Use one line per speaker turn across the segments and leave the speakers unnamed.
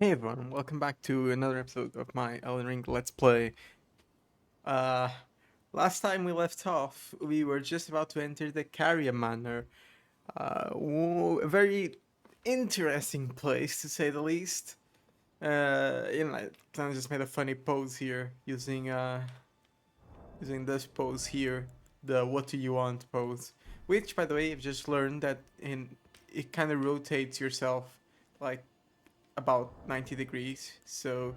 Hey everyone, welcome back to another episode of my Elden Ring Let's Play. Uh, Last time we left off, we were just about to enter the Caria Manor. A very interesting place to say the least. I kind of just made a funny pose here using this pose here, the "What do you want" pose, which, by the way, I've just learned that it kind of rotates yourself like about 90 degrees. So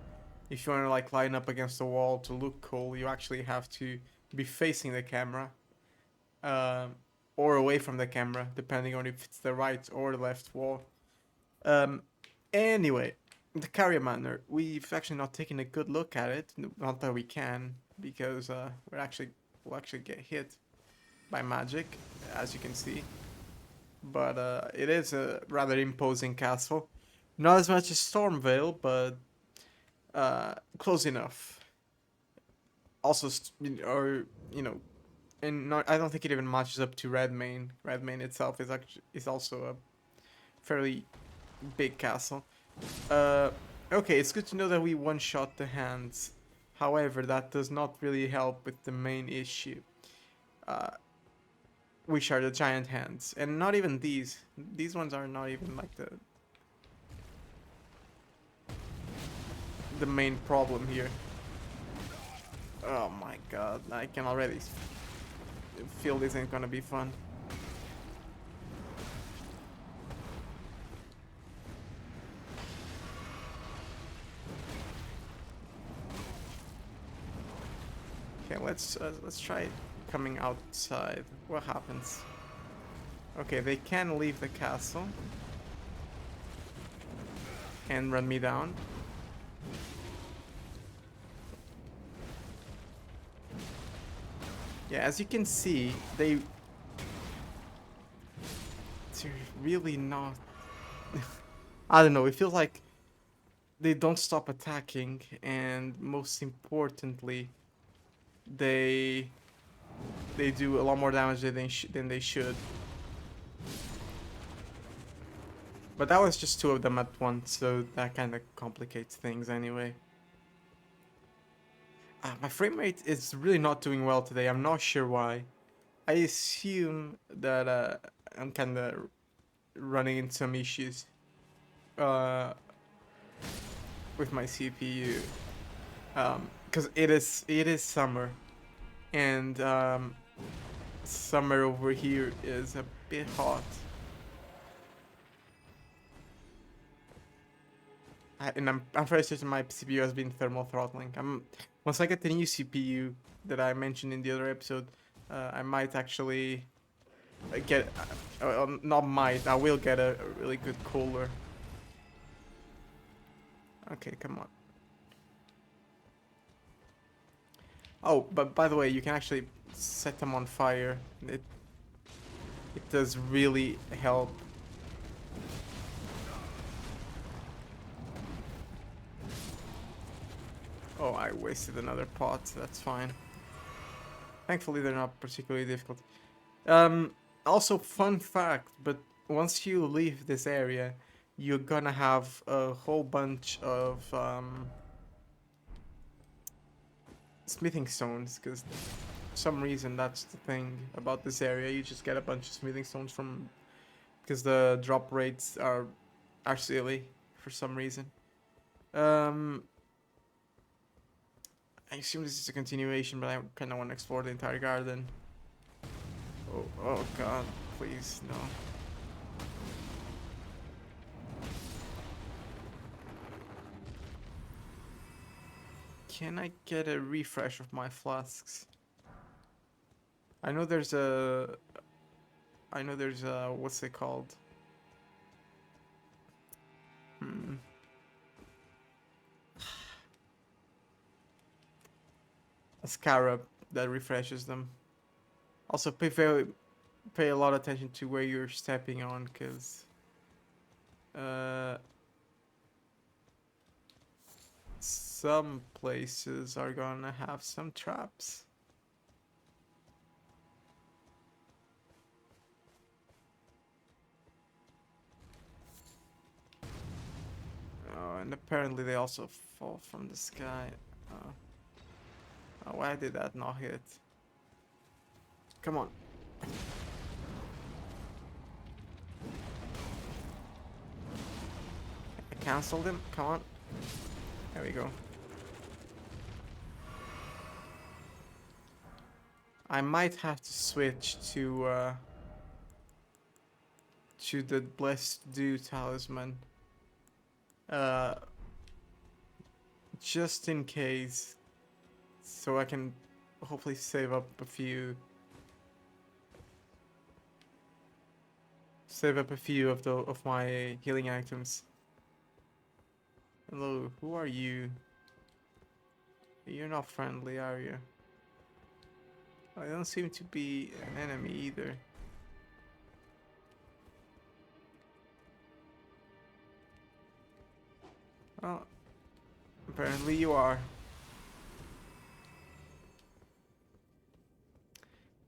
if you want to like line up against the wall to look cool, you actually have to be facing the camera, um, or away from the camera, depending on if it's the right or left wall. Um, anyway, the Carrier Manor, we've actually not taken a good look at it. Not that we can, because we'll actually get hit by magic, as you can see. But it is a rather imposing castle. Not as much as Stormvale, but close enough. Also, or you know, and not, I don't think it even matches up to Redmane. Redmane itself is also a fairly big castle. Uh, okay, it's good to know that we one shot the hands. However, that does not really help with the main issue, uh, which are the giant hands, and not even these. These ones are not even like the main problem here. Oh my god, I can already feel this ain't gonna be fun. Okay, let's try coming outside. What happens? Okay, they can leave the castle and run me down. Yeah, as you can see, they're really not. I don't know. It feels like they don't stop attacking, and most importantly, they they do a lot more damage than they should. But that was just two of them at once, so that kind of complicates things anyway. My frame rate is really not doing well today. I'm not sure why. I assume that I'm kind of running into some issues uh, with my CPU, because it is summer, and summer over here is a bit hot. And I'm very certain my CPU has been thermal throttling. Once I get the new CPU that I mentioned in the other episode, I might actually get not might, I will get a really good cooler. Okay, come on. Oh, but by the way, you can actually set them on fire. It does really help. Oh, I wasted another pot. That's fine. Thankfully, they're not particularly difficult. Um, Also, fun fact, but once you leave this area, you're gonna have a whole bunch of smithing stones, because for some reason that's the thing about this area. You just get a bunch of smithing stones from because the drop rates are silly for some reason. Um, I assume this is a continuation, but I kind of want to explore the entire garden. Oh god, please no. Can I get a refresh of my flasks? I know there's a what's it called? Hmm. A scarab that refreshes them. Also, pay a lot of attention to where you're stepping on, because uh, some places are gonna have some traps. Oh and apparently they also fall from the sky. Uh, why did that not hit? Come on. I cancelled him. Come on. There we go. I might have to switch to the Blessed Dew talisman. Uh, just in case, so I can hopefully save up a few. Save up a few of my healing items. Hello, who are you? You're not friendly, are you? I don't seem to be an enemy either. Well, apparently you are.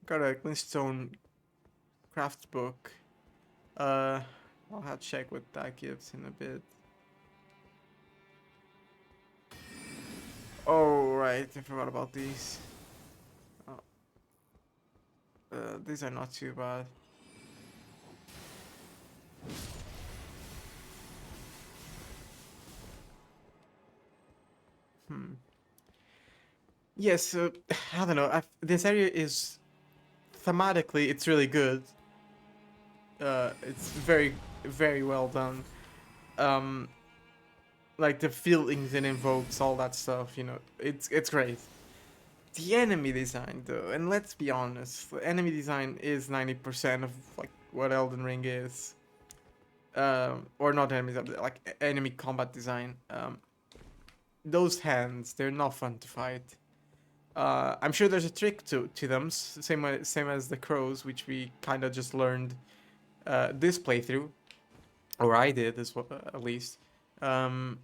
Got a glintstone craft book. I'll have to check what that gives in a bit. Oh, right, I forgot about these. Oh. These are not too bad. Yes, I don't know. This area is thematically, it's really good. It's very, very well done. Um, like the feelings it invokes, all that stuff. You know, it's great. The enemy design, though, and let's be honest, the enemy design is 90% of like what Elden Ring is. Or not enemy, like enemy combat design. Those hands, they're not fun to fight. I'm sure there's a trick to them, same as the crows, which we kind of just learned this playthrough, or I did as well, at least. Where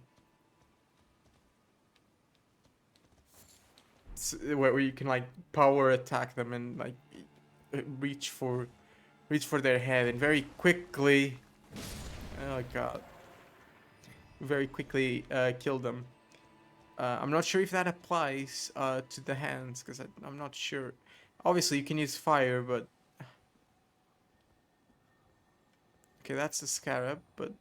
you can like power attack them and like reach for their head and very quickly, oh god, very quickly kill them. I'm not sure if that applies to the hands, because I'm not sure. Obviously, you can use fire, but... Okay, that's a scarab, but...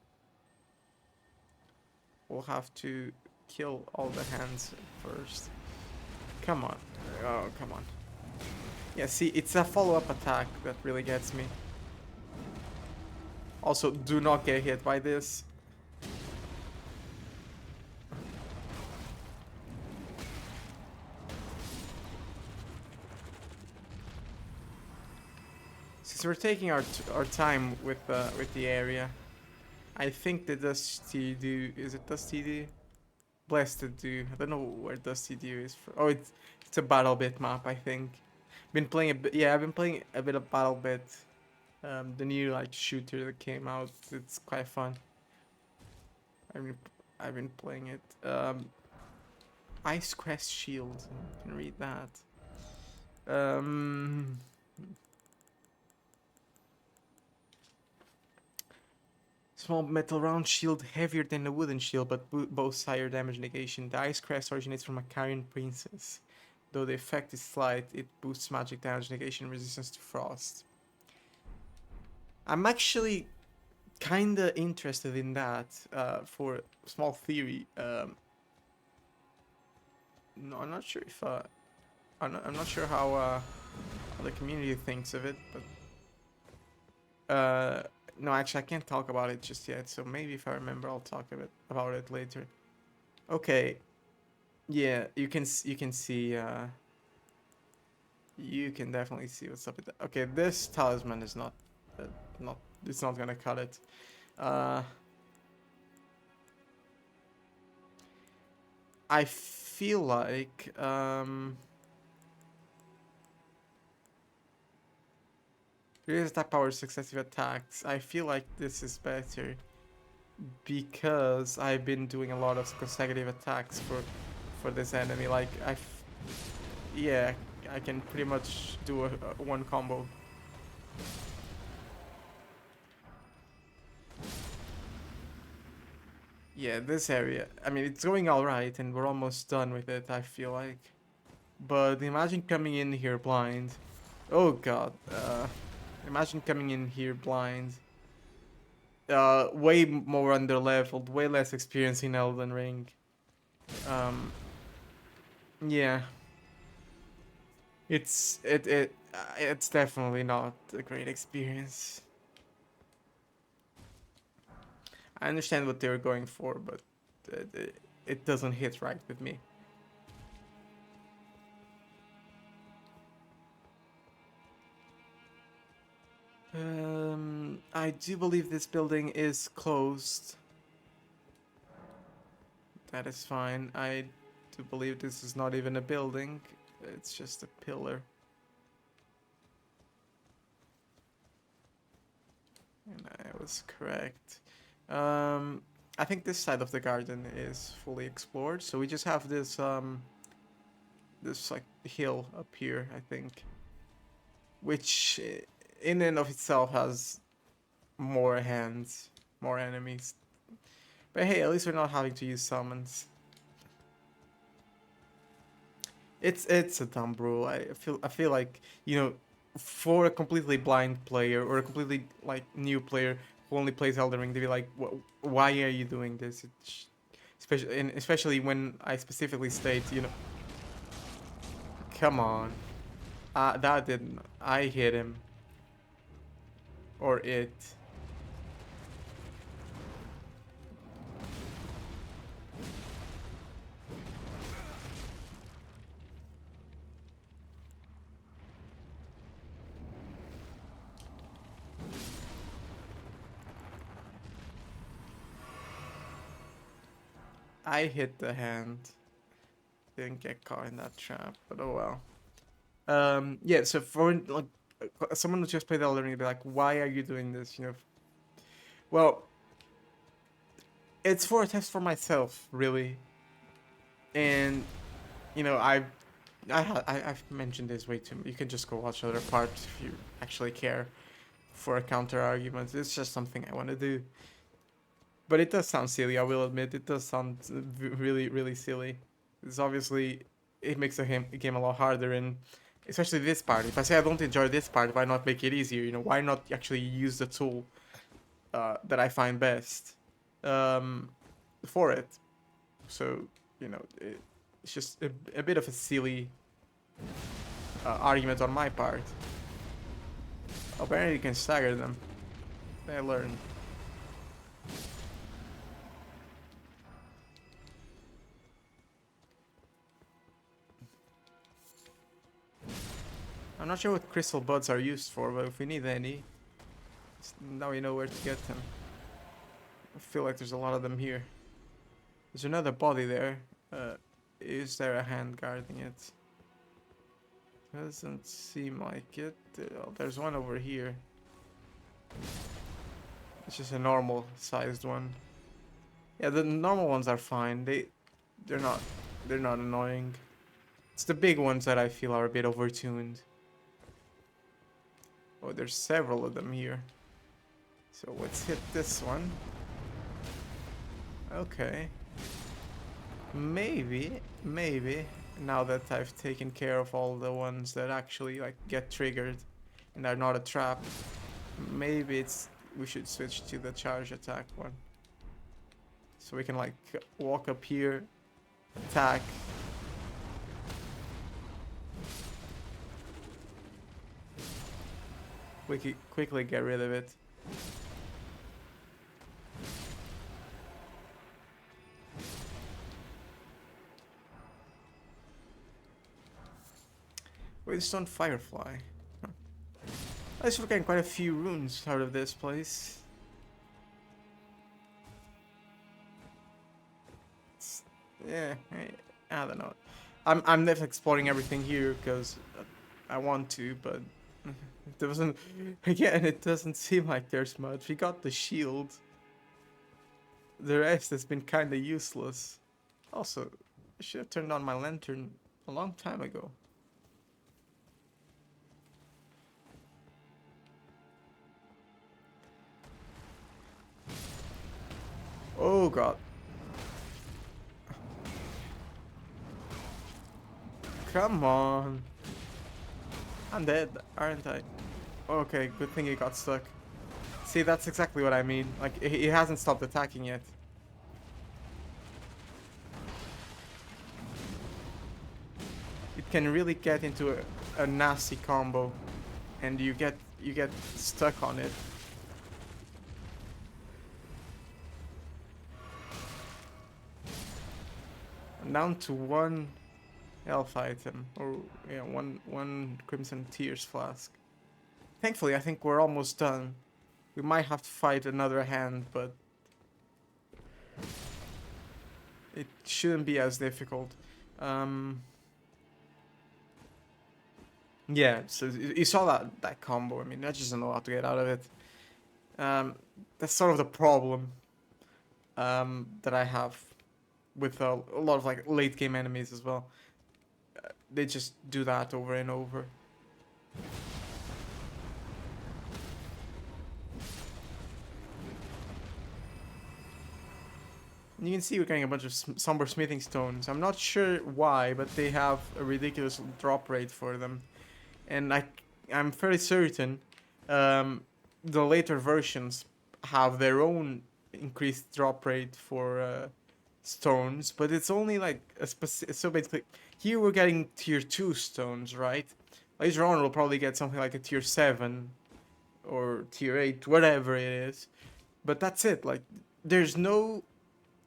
We'll have to kill all the hands first. Come on. Oh, come on. Yeah, see, it's a follow-up attack that really gets me. Also, do not get hit by this. Since we're taking our time with the area, I think the Dusty Dew, is it Dusty Dew? Blessed Dew. I don't know where Dusty Dew is from. Oh, it's a battle bit map, I think. Been playing a bit. Yeah, I've been playing a bit of battle bit. The new like shooter that came out. It's quite fun. I've been playing it. Ice Crest Shield. You can read that. Small metal round shield, heavier than a wooden shield, but boasts higher damage negation. The Ice Crest originates from a Carian princess. Though the effect is slight, it boosts magic damage negation and resistance to frost. I'm actually kinda interested in that for small theory. No, I'm not sure if I'm not sure how the community thinks of it, but no, actually, I can't talk about it just yet. So maybe if I remember, I'll talk a bit about it later. Okay, yeah, you can see. You can definitely see what's up with that. Okay, this talisman is not. It's not gonna cut it. I feel like Reduce attack power successive attacks. I feel like this is better because I've been doing a lot of consecutive attacks for this enemy. Like yeah, I can pretty much do a one combo. Yeah, this area. I mean, it's going all right, and we're almost done with it. I feel like. But imagine coming in here blind. Oh god. Imagine coming in here blind. Way more under leveled, way less experience in Elden Ring. Um, yeah, it's definitely not a great experience. I understand what they were going for, but it doesn't hit right with me. I do believe this building is closed. That is fine. I do believe this is not even a building. It's just a pillar. And I was correct. I think this side of the garden is fully explored, so we just have this like hill up here, I think, which in and of itself has more hands, more enemies. But hey, at least we're not having to use summons. It's a dumb rule. I feel like, you know, for a completely blind player or a completely like new player who only plays Elden Ring, to be like, why are you doing this? Especially when I specifically state, you know, come on, that didn't. I hit him or it. I hit the hand. Didn't get caught in that trap, but oh well. Yeah. So for like someone who just played Elden Ring, be like, why are you doing this? You know, well, it's for a test for myself, really. And you know, I've mentioned this way too. You can just go watch other parts if you actually care for a counter argument. It's just something I want to do. But it does sound silly. I will admit, it does sound really, really silly. It's obviously it makes a game a lot harder, and especially this part. If I say I don't enjoy this part, why not make it easier? You know, why not actually use the tool that I find best um, for it? So you know, it's just a bit of a silly argument on my part. Apparently, you can stagger them. I learned. I'm not sure what crystal buds are used for, but if we need any, now we know where to get them. I feel like there's a lot of them here. There's another body there. Is there a hand guarding it? Doesn't seem like it. There's one over here. It's just a normal sized one. Yeah, the normal ones are fine. They're not they're not annoying. It's the big ones that I feel are a bit overtuned. Oh, there's several of them here. So let's hit this one. Okay. Maybe, now that I've taken care of all the ones that actually like get triggered and are not a trap, maybe we should switch to the charge attack one. So we can like walk up here, attack. Quickly get rid of it. Waystone Firefly. Huh. At least we're getting quite a few runes out of this place. Yeah, I don't know. I'm definitely exploring everything here because I want to, but it doesn't. Again, it doesn't seem like there's much. We got the shield. The rest has been kind of useless. Also, I should have turned on my lantern a long time ago. Oh god. Come on. I'm dead, aren't I? Okay, good thing he got stuck. See, that's exactly what I mean. Like, he hasn't stopped attacking yet. It can really get into a nasty combo, and you get stuck on it. I'm down to one health item, or yeah, one Crimson Tears flask. Thankfully, I think we're almost done. We might have to fight another hand, but it shouldn't be as difficult. Um, yeah, so you saw that combo. I mean, I just don't know how to get out of it. That's sort of the problem that I have with a lot of like late game enemies as well. They just do that over and over. You can see we're getting a bunch of somber smithing stones. I'm not sure why, but they have a ridiculous drop rate for them, and I'm fairly certain the later versions have their own increased drop rate for stones, but it's only like a specific. So basically, here we're getting tier 2 stones, right? Later on, we'll probably get something like a tier 7 or tier 8, whatever it is. But that's it. Like, there's no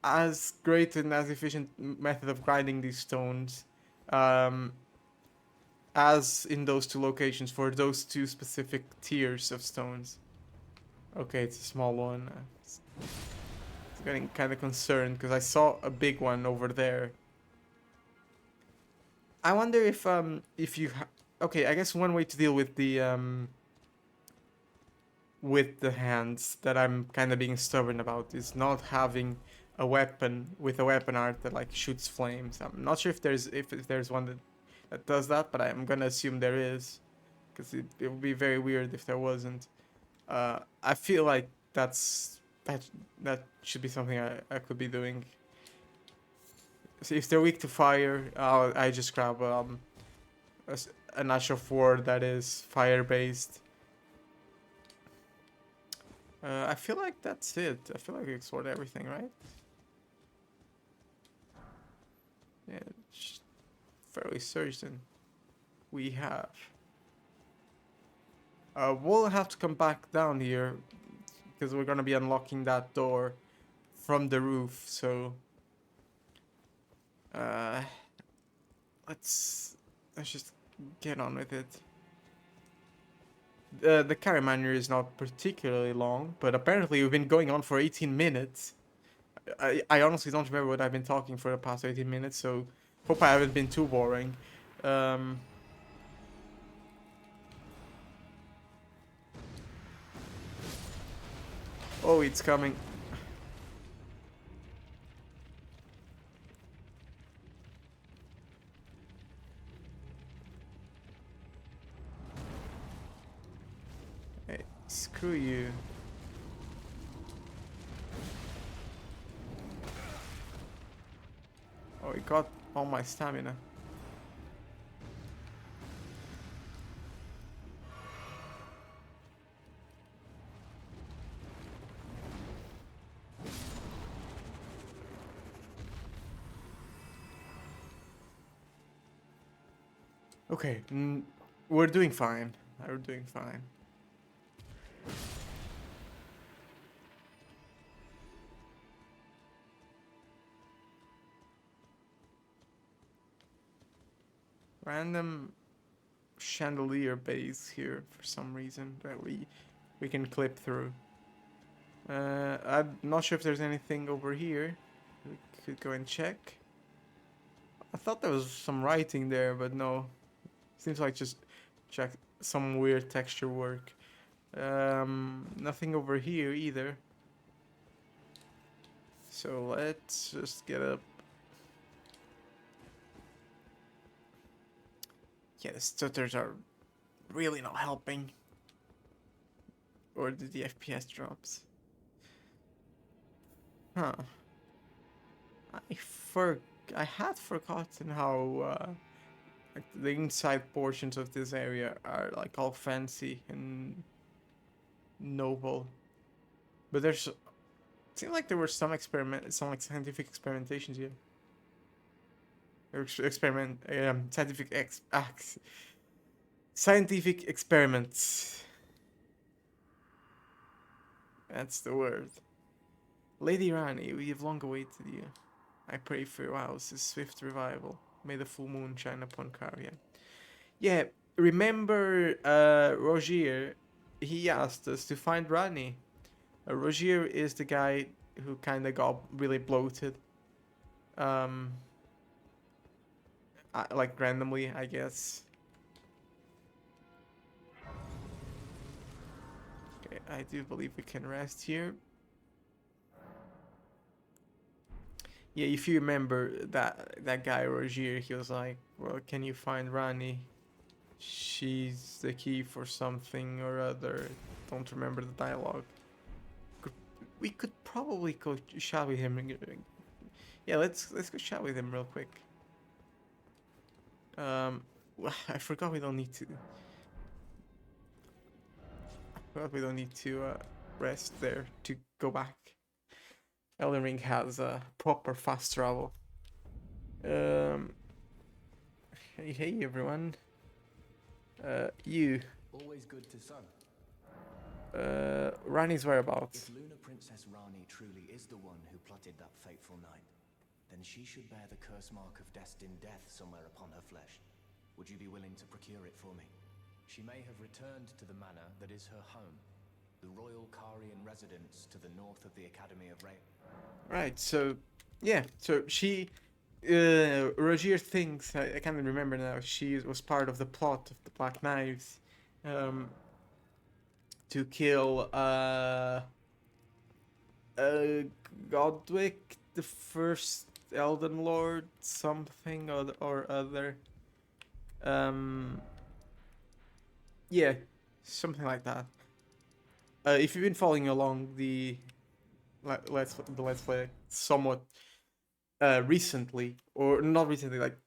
as great and as efficient method of grinding these stones um, as in those two locations for those two specific tiers of stones. Okay, it's a small one. It's getting kind of concerned because I saw a big one over there. I wonder if you okay, I guess one way to deal with the hands that I'm kind of being stubborn about is not having a weapon with a weapon art that like shoots flames. I'm not sure if there's one that does that, but I'm gonna assume there is, because it would be very weird if there wasn't. I feel like that should be something I could be doing. So if they're weak to fire, I just grab a Ash of War that is fire based. I feel like that's it. I feel like we explored everything, right? Yeah, fairly certain we have. We'll have to come back down here because we're gonna be unlocking that door from the roof. So uh, let's just get on with it. The Caria Manor is not particularly long, but apparently we've been going on for 18 minutes. I honestly don't remember what I've been talking for the past 18 minutes, so hope I haven't been too boring. Um, oh, it's coming. Hey, screw you. Oh, it got all my stamina. Okay, we're doing fine. We're doing fine. Random chandelier base here for some reason that we can clip through. I'm not sure if there's anything over here. We could go and check. I thought there was some writing there, but no. Seems like just check some weird texture work. Nothing over here either. So let's just get up. Yeah, the stutters are really not helping. Or the FPS drops. Huh. I had forgotten how Like the inside portions of this area are like all fancy and noble. But there's it seemed like there were some like scientific experimentations here. Scientific experiments. That's the word. Lady Rani, we have long awaited you. I pray for your house's swift revival. May the full moon shine upon Caria. Yeah, remember Rogier? He asked us to find Rani. Rogier is the guy who kind of got really bloated. Um, like randomly, I guess. Okay, I do believe we can rest here. Yeah, if you remember that guy Rogier, he was like, "Well, can you find Rani? She's the key for something or other." Don't remember the dialogue. We could probably go chat with him. Yeah, let's go chat with him real quick. I forgot we don't need to. Rest there to go back. Elden Ring has proper fast travel. Hey everyone. You.
Always good to son.
Rani's whereabouts.
If Lunar Princess Rani truly is the one who plotted that fateful night, then she should bear the curse mark of destined death somewhere upon her flesh. Would you be willing to procure it for me? She may have returned to the manor that is her home, the royal Carian residence to the north of the Academy of Ray.
Right, so yeah, so she Rogier thinks I can't remember now, she was part of the plot of the Black Knives to kill Godwick, the first Elden Lord, something or other. Yeah, something like that. If you've been following along the let's play somewhat recently, or not recently, like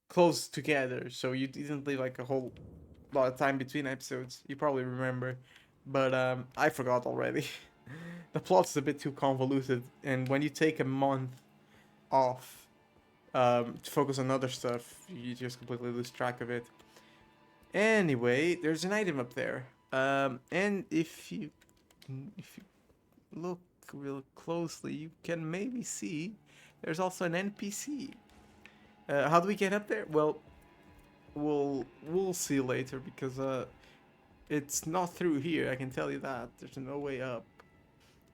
close together, so you didn't leave like a whole lot of time between episodes, you probably remember, but I forgot already. The plot's a bit too convoluted, and when you take a month off to focus on other stuff, you just completely lose track of it. Anyway, there's an item up there, and if you look real closely, you can maybe see there's also an NPC. How do we get up there? Well, we'll see later, because it's not through here, I can tell you that. There's no way up.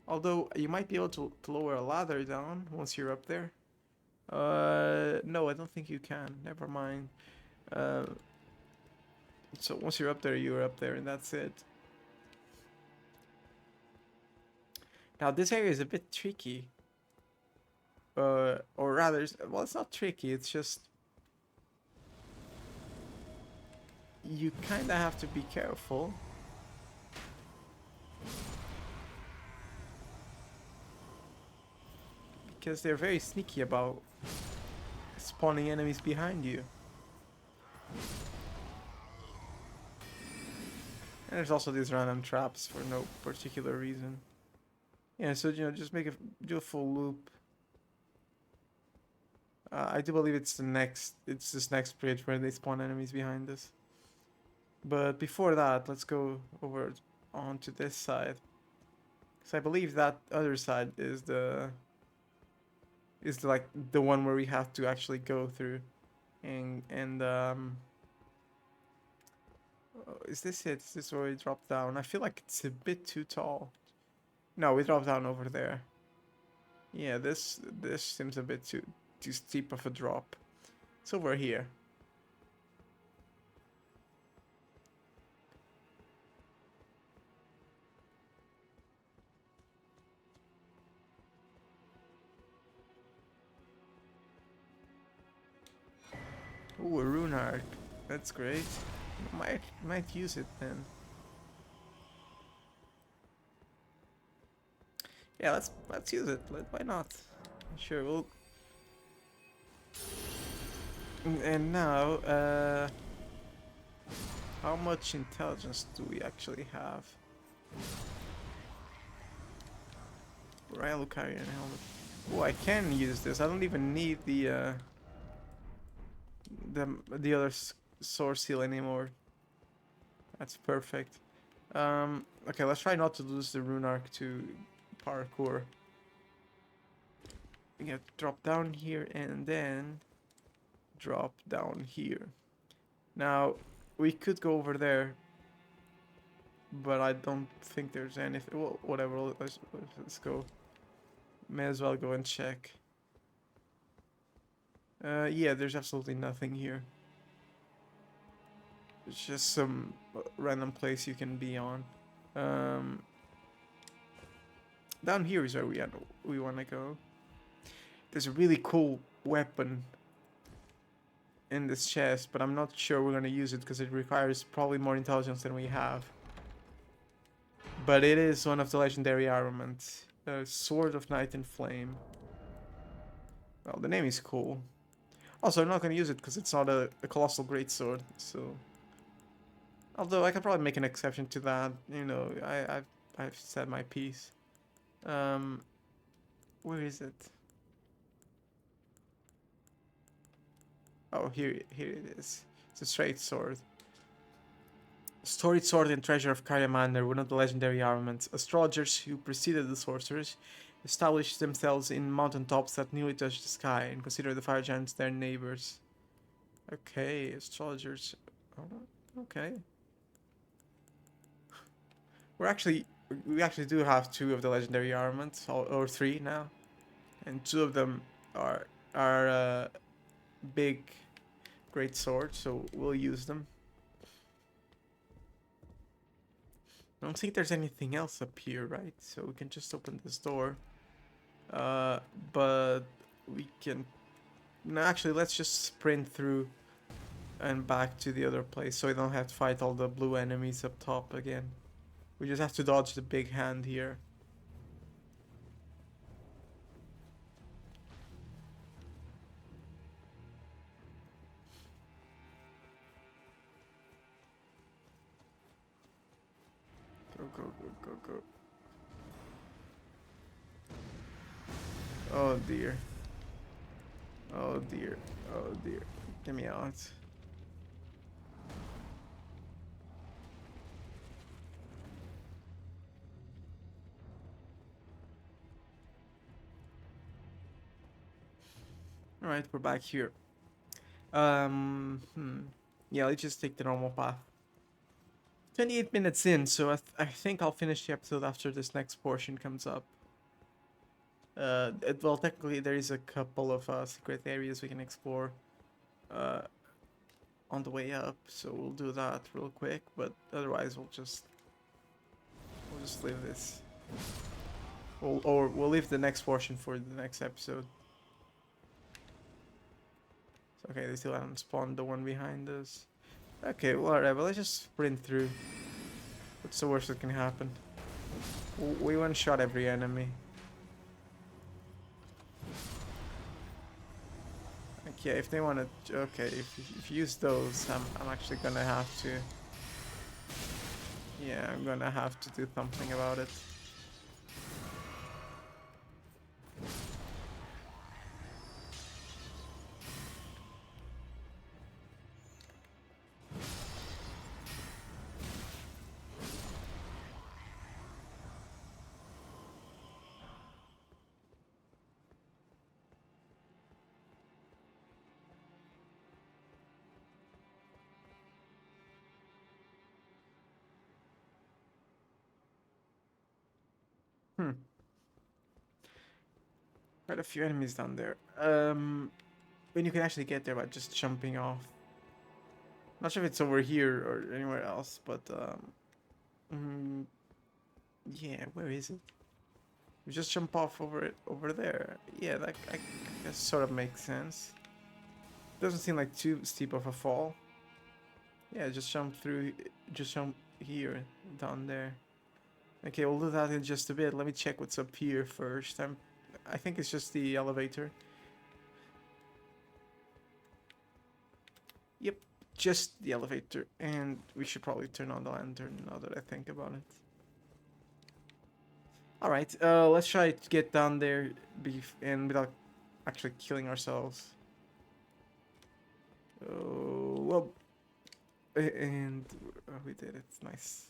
Although you might be able to lower a ladder down once you're up there. No, I don't think you can. Never mind. So once you're up there, and that's it. Now this area is a bit tricky. Or rather, well, it's not tricky. It's just you kind of have to be careful. Because they're very sneaky about spawning enemies behind you. And there's also these random traps for no particular reason. Yeah, so just do a full loop. I do believe it's this next bridge where they spawn enemies behind us. But before that, let's go over onto this side. Because I believe that other side is like the one where we have to actually go through. And is this it? Is this where we drop down? I feel like it's a bit too tall. No, we drop down over there. Yeah, this seems a bit too steep of a drop. It's over here. Ooh, a rune arc. That's great. Might use it then. Yeah, let's use it. Why not? Sure, we'll. And now, how much intelligence do we actually have? Royal Caria helmet. Oh, I can use this. I don't even need the other sword seal anymore. That's perfect. Okay, let's try not to lose the rune arc to parkour. We get drop down here and then drop down here. Now, we could go over there, but I don't think there's anything. Well, whatever, let's go. May as well go and check. Yeah, there's absolutely nothing here. It's just some random place you can be on. Um, Down here is where we want to go. There's a really cool weapon in this chest, but I'm not sure we're going to use it because it requires probably more intelligence than we have. But it is one of the legendary armaments. Sword of Night and Flame. Well, the name is cool. Also, I'm not going to use it because it's not a colossal greatsword, so... Although I could probably make an exception to that, you know, I've said my piece. Where is it? Oh, here it is. It's a straight sword. Storied sword and treasure of Caria Manor, one of the legendary armaments. Astrologers who preceded the sorcerers established themselves in mountaintops that nearly touch the sky and consider the fire giants their neighbors. Okay, astrologers. Oh, okay. We actually do have two of the legendary armaments, or three now, and two of them are big, great swords, so we'll use them. I don't think there's anything else up here, right? So we can just open this door. But we can... No, actually, let's just sprint through and back to the other place so we don't have to fight all the blue enemies up top again. We just have to dodge the big hand here. Go, go, go, go, go. Oh dear. Oh dear. Oh dear. Get me out. Alright, we're back here. Yeah, let's just take the normal path. 28 minutes in, so I think I'll finish the episode after this next portion comes up. Well, technically there is a couple of secret areas we can explore on the way up, so we'll do that real quick, but otherwise we'll just leave this. We'll leave the next portion for the next episode. Okay, they still haven't spawned the one behind us. Okay, whatever, let's just sprint through. What's the worst that can happen? We one-shot every enemy. Like, yeah, if they want to... Okay, if you use those, I'm actually gonna have to... Yeah, I'm gonna have to do something about it. Quite a few enemies down there. When you can actually get there by just jumping off. Not sure if it's over here or anywhere else, but yeah, where is it? You just jump off over there. Yeah, that I guess sort of makes sense. Doesn't seem like too steep of a fall. Yeah, just jump through. Just jump here, down there. Okay, we'll do that in just a bit. Let me check what's up here first. I think it's just the elevator. just the elevator, and we should probably turn on the lantern now that I think about it. Alright, let's try to get down there and without actually killing ourselves. Oh, well, and we did it, nice.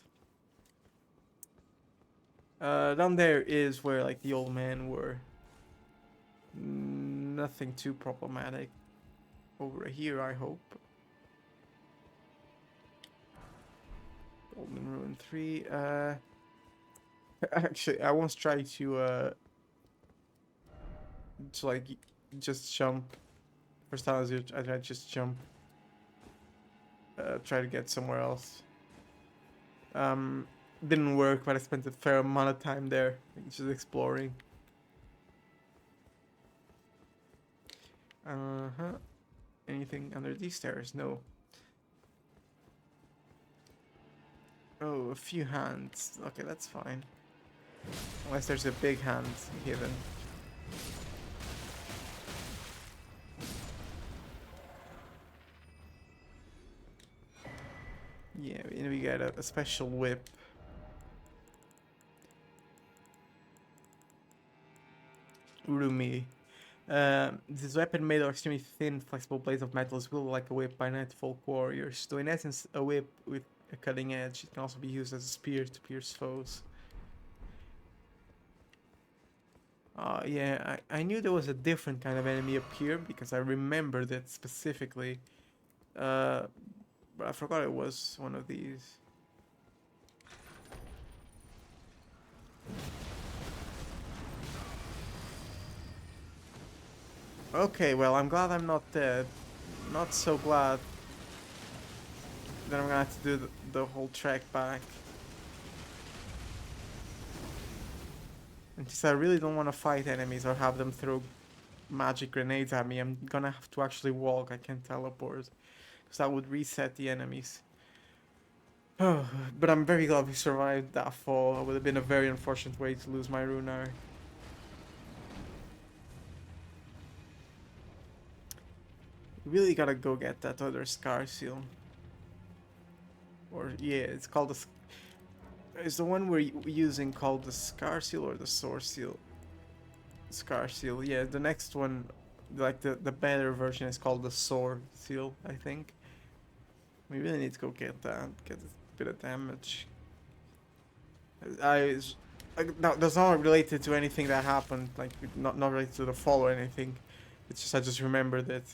Down there is where like the old men were. Nothing too problematic over here, I hope. Golden Ruin 3. Actually, I once tried to like just jump. First time I tried to just jump. Try to get somewhere else. Didn't work, but I spent a fair amount of time there, just exploring. Uh-huh. Anything under these stairs? No. Oh, a few hands. Okay, that's fine. Unless there's a big hand hidden. Yeah, we got a special whip. Urumi. This weapon made of extremely thin, flexible blades of metal is wielded like a whip by night folk warriors. Though in essence a whip with a cutting edge, it can also be used as a spear to pierce foes. Yeah, I knew there was a different kind of enemy up here because I remembered it specifically. But I forgot it was one of these. Okay, well, I'm glad I'm not dead. Not so glad that I'm gonna have to do the whole trek back. And since I really don't want to fight enemies or have them throw magic grenades at me, I'm gonna have to actually walk. I can't teleport. Because that would reset the enemies. But I'm very glad we survived that fall. It would have been a very unfortunate way to lose my Runar. Really gotta go get that other Scar Seal. Or, yeah, it's called the... Is the one we're using called the Scar Seal or the Sword Seal? Scar Seal, yeah. The next one, like the better version, is called the Sword Seal, I think. We really need to go get that. Get a bit of damage. No, that's not related to anything that happened. Like, not related to the fall or anything. It's just I just remembered it.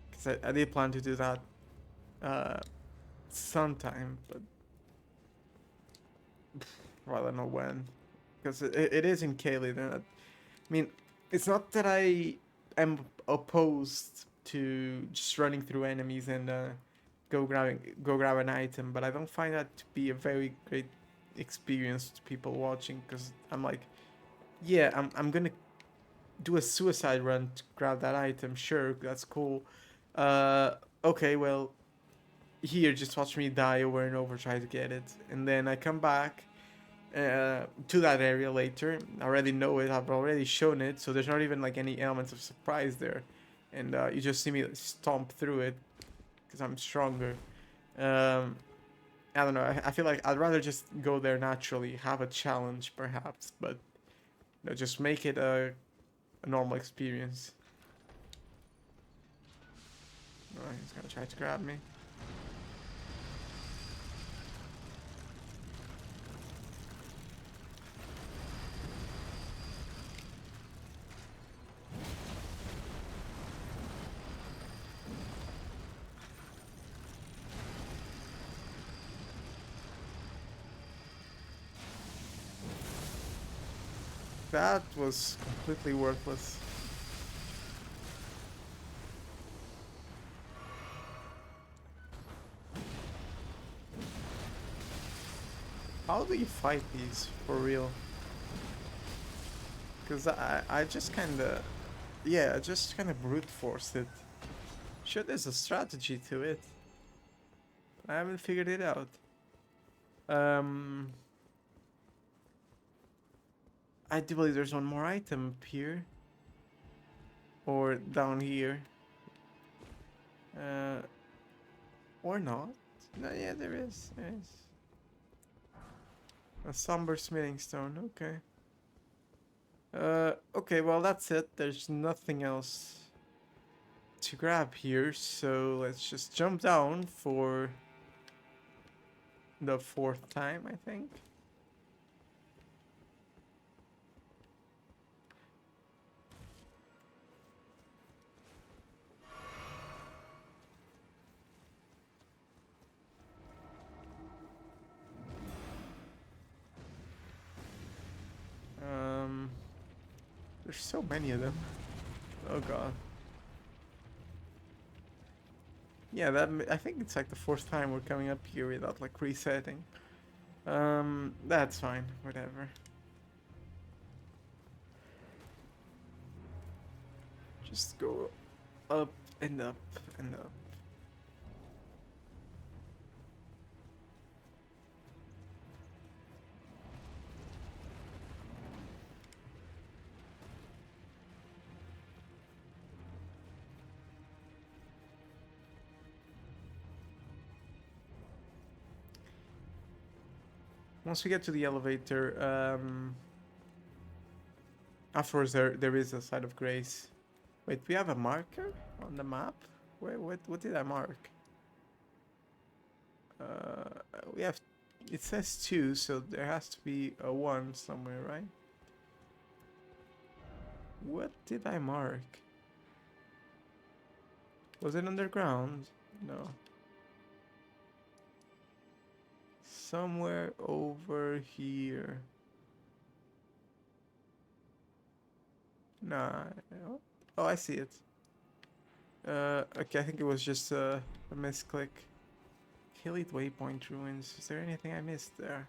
Because I did plan to do that sometime, but well, I don't know when. Because it is in Caelid. I mean, it's not that I am opposed to just running through enemies and go grab an item, but I don't find that to be a very great experience to people watching. Because I'm like, yeah, I'm gonna do a suicide run to grab that item. Sure, that's cool. Okay, well, here, just watch me die over and over, try to get it, and then I come back to that area later. I already know it. I've already shown it, so there's not even like any elements of surprise there, and you just see me stomp through it because I'm stronger. I don't know. I feel like I'd rather just go there naturally, have a challenge perhaps, but just make it a normal experience. Oh, he's gonna try to grab me. That was completely worthless. How do you fight these for real? Because I just kinda... Yeah, I just kinda brute forced it. Sure, there's a strategy to it. I haven't figured it out. I do believe there's one more item up here. or down here. Or not. No, yeah, there is. There is. A somber smithing stone, okay. Okay, well that's it. There's nothing else to grab here, so let's just jump down for the 4th time, I think. There's so many of them. Oh god. Yeah, I think it's like the 4th time we're coming up here without like resetting. That's fine, whatever. Just go up and up and up. Once we get to the elevator, afterwards there is a site of grace. Wait, we have a marker on the map? Wait, what did I mark? We have, it says 2, so there has to be a 1 somewhere, right? What did I mark? Was it underground? No. Somewhere over here. Nah. Oh, I see it. Okay, I think it was just a misclick. Killit Waypoint Ruins. Is there anything I missed there?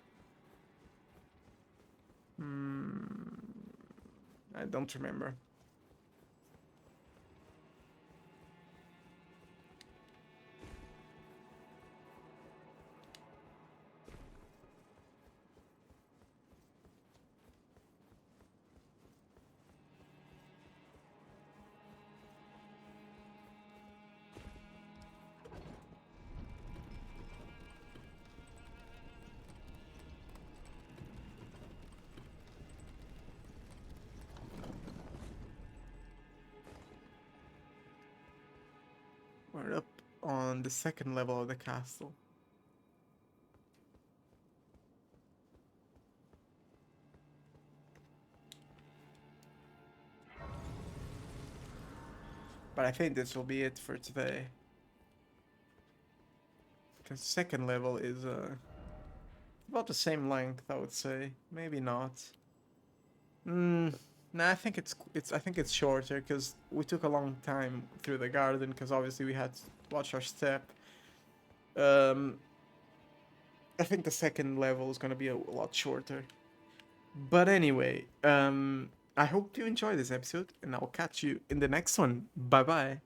I don't remember. We're up on the 2nd level of the castle. But I think this will be it for today. Because 2nd level is about the same length, I would say. Maybe not. Nah, I think it's shorter because we took a long time through the garden because obviously we had to watch our step. I think the 2nd level is gonna be a lot shorter. But anyway, I hope you enjoyed this episode, and I'll catch you in the next one. Bye bye.